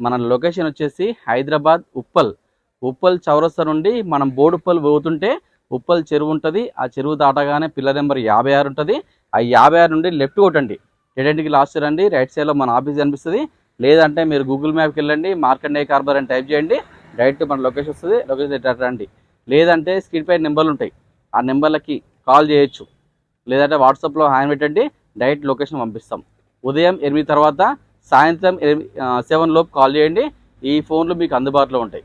మన లొకేషన్ వచ్చేసి హైదరాబాద్ ఉప్పల్ చౌరస్తా నుండి మనం బోడుప్పల్ పోతుంటే ఉప్పల్ చెరువు ఉంటుంది. ఆ చెరువు దాటగానే పిల్లర్ నెంబర్ 56 ఉంటుంది. ఆ 56 నుండి లెఫ్ట్ కొట్టండి. ఎడెంట్కి లాస్ట్ రండి. రైట్ సైడ్లో మన ఆఫీస్ కనిపిస్తుంది. లేదంటే మీరు గూగుల్ మ్యాప్కి వెళ్ళండి, మార్కండేయ కార్బర్ అని టైప్ చేయండి, డైరెక్ట్ మన లొకేషన్ వస్తుంది. లొకేషన్ రండి. లేదంటే స్క్రీన్ పై నెంబర్లు ఉంటాయి, ఆ నెంబర్లకి కాల్ చేయొచ్చు. లేదంటే వాట్సాప్లో హ్యాండ్ పెట్టండి, డైరెక్ట్ లొకేషన్ పంపిస్తాం. ఉదయం 8 తర్వాత సాయంత్రం 7 లోపు కాల్ చేయండి. ఈ ఫోన్లు మీకు అందుబాటులో ఉంటాయి,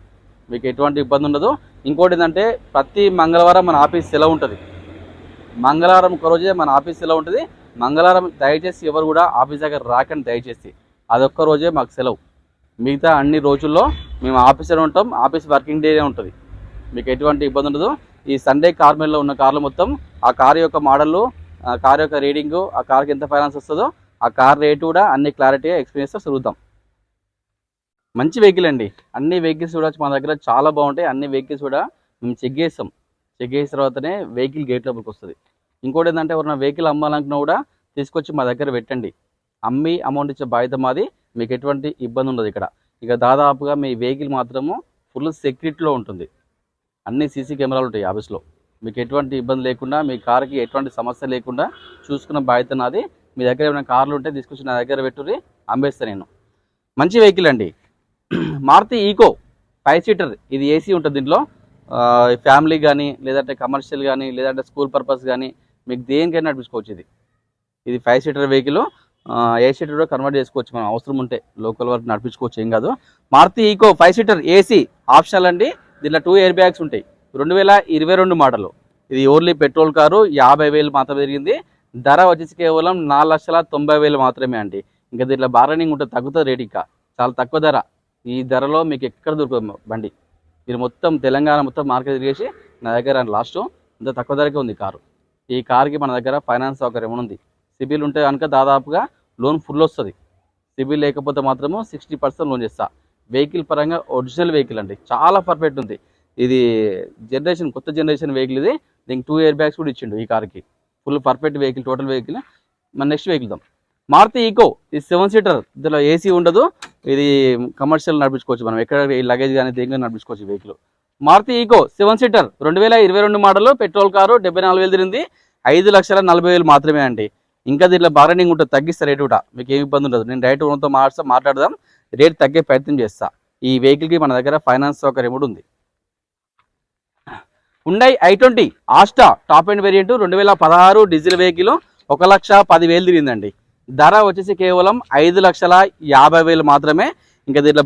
మీకు ఎటువంటి ఇబ్బంది ఉండదు. ఇంకోటి ఏంటంటే ప్రతి మంగళవారం మన ఆఫీస్ సెలవు ఉంటుంది. మంగళవారం ఒకరోజే మన ఆఫీస్ సెలవు ఉంటుంది. మంగళవారం దయచేసి ఎవరు కూడా ఆఫీస్ దగ్గర రాకండి దయచేసి, అదొక్క రోజే మాకు సెలవు. మిగతా అన్ని రోజుల్లో మేము ఆఫీస్లో ఉంటాం. ఆఫీస్ వర్కింగ్ డేనే ఉంటుంది, మీకు ఎటువంటి ఇబ్బంది ఉండదు. ఈ సండే కార్ మీద ఉన్న కార్లు మొత్తం, ఆ కార్ యొక్క మోడళ్ళు, ఆ కార్ యొక్క రీడింగు, ఆ కార్కి ఎంత ఫైనాన్స్ వస్తుందో, ఆ కార్ రేటు కూడా అన్ని క్లారిటీగా ఎక్స్పీరియన్స్తో చూద్దాం. మంచి వెహికల్ అండి. అన్ని వెహికల్స్ కూడా మన దగ్గర చాలా బాగుంటాయి. అన్ని వెహికల్స్ కూడా మేము చెక్ చేస్తాం. చెక్ చేసిన తర్వాతనే వెహికల్ గేట్ లోపలికి వస్తుంది. ఇంకోటి ఏంటంటే ఎవరైనా వెహికల్ అమ్మాలనుకున్నా కూడా తీసుకొచ్చి మా దగ్గర పెట్టండి. అమ్మి అమౌంట్ ఇచ్చే బాధ్యత మాది. మీకు ఎటువంటి ఇబ్బంది ఉండదు ఇక్కడ. ఇక దాదాపుగా మీ వెహికల్ మాత్రము ఫుల్ సెక్యూరిటీలో ఉంటుంది. అన్ని సీసీ కెమెరాలు ఉంటాయి ఆఫీస్లో. మీకు ఎటువంటి ఇబ్బంది లేకుండా, మీ కార్కి ఎటువంటి సమస్య లేకుండా చూసుకున్న బాధ్యత నాది. మీ దగ్గర ఏమైనా కార్లు ఉంటే తీసుకొచ్చి నా దగ్గర పెట్టుర్రి, అమ్మేస్తాను నేను. మంచి వెహికల్ అండి. Maruti Eeco 5 seater. ఇది ఏసీ ఉంటుంది దీంట్లో. ఫ్యామిలీ కానీ, లేదంటే కమర్షియల్ కానీ, లేదంటే స్కూల్ పర్పస్ కానీ, మీకు దేనికైనా నడిపించుకోవచ్చు. ఇది 5 సీటర్ వెహికల్. 8 సీటర్ కూడా కన్వర్ట్ చేసుకోవచ్చు, మనం అవసరం ఉంటే లోకల్ వరకు నడిపించుకోవచ్చు, ఏం కాదు. Maruti Eeco 5 seater AC optional అండి. దీంట్లో 2 ఎయిర్ బ్యాగ్స్ ఉంటాయి. 2022 మోడల్. ఇది ఓన్లీ పెట్రోల్ కారు. 50,000 మాత్రమే తిరిగింది. ధర వచ్చేసి కేవలం 4,90,000 మాత్రమే అండి. ఇంకా దీంట్లో బార్గెనింగ్ ఉంటుంది, తగ్గుతుంది రేట్. ఇంకా చాలా తక్కువ ధర. ఈ ధరలో మీకు ఎక్కడ దొరకదు బండి. మీరు మొత్తం తెలంగాణ మొత్తం మార్కెట్ తిరిగేసి నా దగ్గర లాస్ట్ ఇంత తక్కువ ధరకే ఉంది కారు. ఈ కార్కి మన దగ్గర ఫైనాన్స్ సౌకర్యం ఉంది. సిబిల్ ఉంటే కనుక దాదాపుగా లోన్ ఫుల్ వస్తుంది. సిబిల్ లేకపోతే మాత్రము 60% లోన్ చేస్తా. వెహికల్ పరంగా ఒరిజినల్ వెహికల్ అండి, చాలా పర్ఫెక్ట్ ఉంది. ఇది కొత్త జనరేషన్ వెహికల్. ఇది దీనికి 2 ఎయిర్ బ్యాగ్స్ కూడా ఇచ్చిండు ఈ కార్కి. Full perfect vehicle, total vehicle. మన నెక్స్ట్ వెహికల్ దాం. మారుతి ఈకో. ఇది 7 సీటర్. ఇందులో ఏసీ ఉండదు. ఇది కమర్షియల్ నడిపించుకోవచ్చు, మనం ఎక్కడ లగేజ్ కానీ దేనిగా నడిపించుకోవచ్చు vehicle. Maruti Eeco 7 seater 2022 model petrol car. 74,000 తిరిగింది. 5,40,000 మాత్రమే అండి. ఇంకా దీంట్లో బార్గెనింగ్ ఉంటుంది, తగ్గిస్తా రేటు కూడా, మీకు ఏమి ఇబ్బంది ఉండదు. నేను డైరెక్ట్ ఓనర్తో మాట్లాడదాం, రేట్ తగ్గే ప్రయత్నం చేస్తా. ఈ వెహికల్కి మన దగ్గర ఫైనాన్స్ సౌకర్యం కూడా ఉంది. Hyundai i20 Asta top end variant 2016 diesel vehicle. 1,10,000 తిరిగిందండి. ధర వచ్చేసి కేవలం 5,50,000 మాత్రమే. ఇంకా దీంట్లో